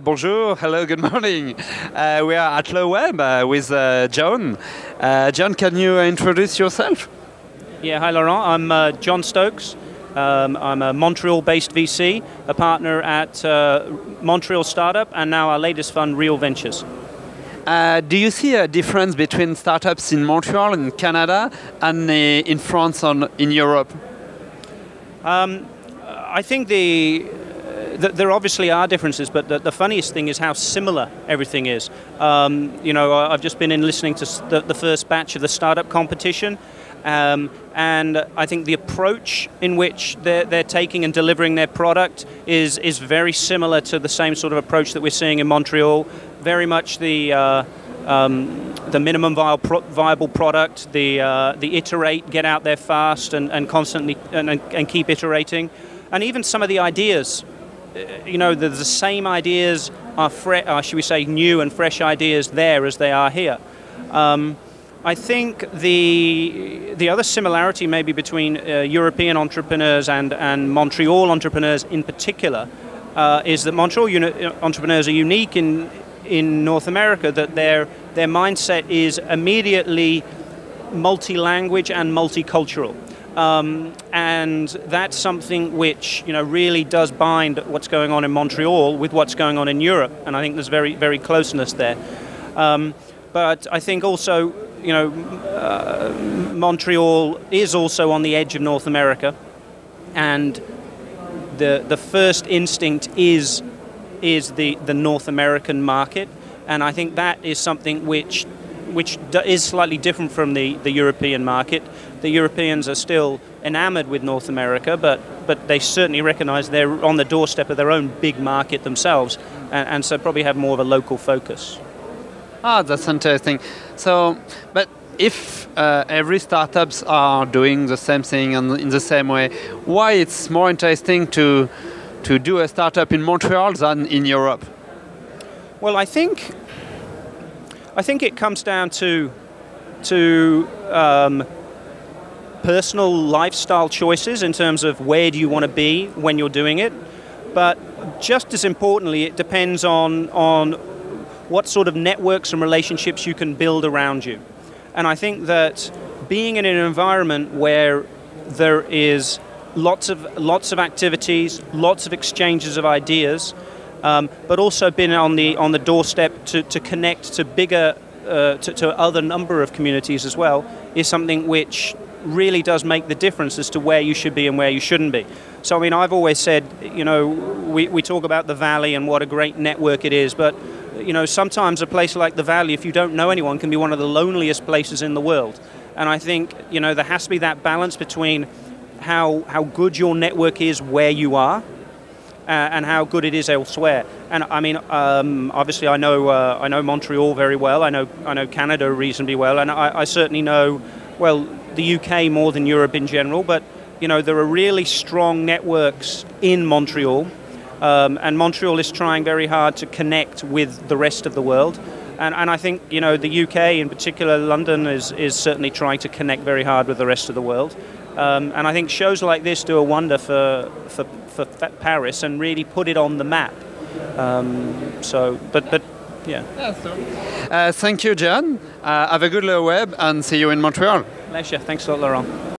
Bonjour, hello, good morning. We are at LeWeb with John. John, can you introduce yourself? Yeah, hi Laurent, I'm John Stokes. I'm a Montreal-based VC, a partner at Montreal Startup, and now our latest fund, Real Ventures. Do you see a difference between startups in Montreal, in Canada, and in France and in Europe? I think there obviously are differences, but the funniest thing is how similar everything is. I've just been listening to the first batch of the startup competition, and I think the approach in which they're taking and delivering their product is very similar to the same sort of approach that we're seeing in Montreal. Very much the minimum viable product, the iterate, get out there fast, and constantly and keep iterating, and even some of the ideas. The same ideas are, should we say, new and fresh ideas there as they are here. I think the other similarity maybe between European entrepreneurs and Montreal entrepreneurs in particular is that Montreal entrepreneurs are unique in North America, that their mindset is immediately multi-language and multicultural. And that's something which really does bind what's going on in Montreal with what's going on in Europe, and I think there's very, very closeness there. But I think also, Montreal is also on the edge of North America, and the first instinct is the North American market, and I think that is something which is slightly different from the European market. The Europeans are still enamored with North America, but they certainly recognize they're on the doorstep of their own big market themselves, and so probably have more of a local focus. Ah, that's interesting. So, but if every startups are doing the same thing and in the same way, why it's more interesting to do a startup in Montreal than in Europe? Well, I think it comes down to personal lifestyle choices in terms of where do you want to be when you're doing it. But just as importantly, it depends on what sort of networks and relationships you can build around you. And I think that being in an environment where there is lots of activities, lots of exchanges of ideas, but also been on the doorstep to connect to bigger, to other number of communities as well, is something which really does make the difference as to where you should be and where you shouldn't be. So I mean, I've always said, we talk about the Valley and what a great network it is, but sometimes a place like the Valley, if you don't know anyone, can be one of the loneliest places in the world. And I think there has to be that balance between how good your network is where you are, and how good it is elsewhere. And I mean, obviously, I know Montreal very well. I know Canada reasonably well, and I certainly know the UK more than Europe in general. But there are really strong networks in Montreal, and Montreal is trying very hard to connect with the rest of the world. And I think the UK, in particular, London, is certainly trying to connect very hard with the rest of the world. And I think shows like this do a wonder for Paris and really put it on the map. Yeah. Thank you, John. Have a good LeWeb and see you in Montreal. Pleasure. Thanks a lot, Laurent.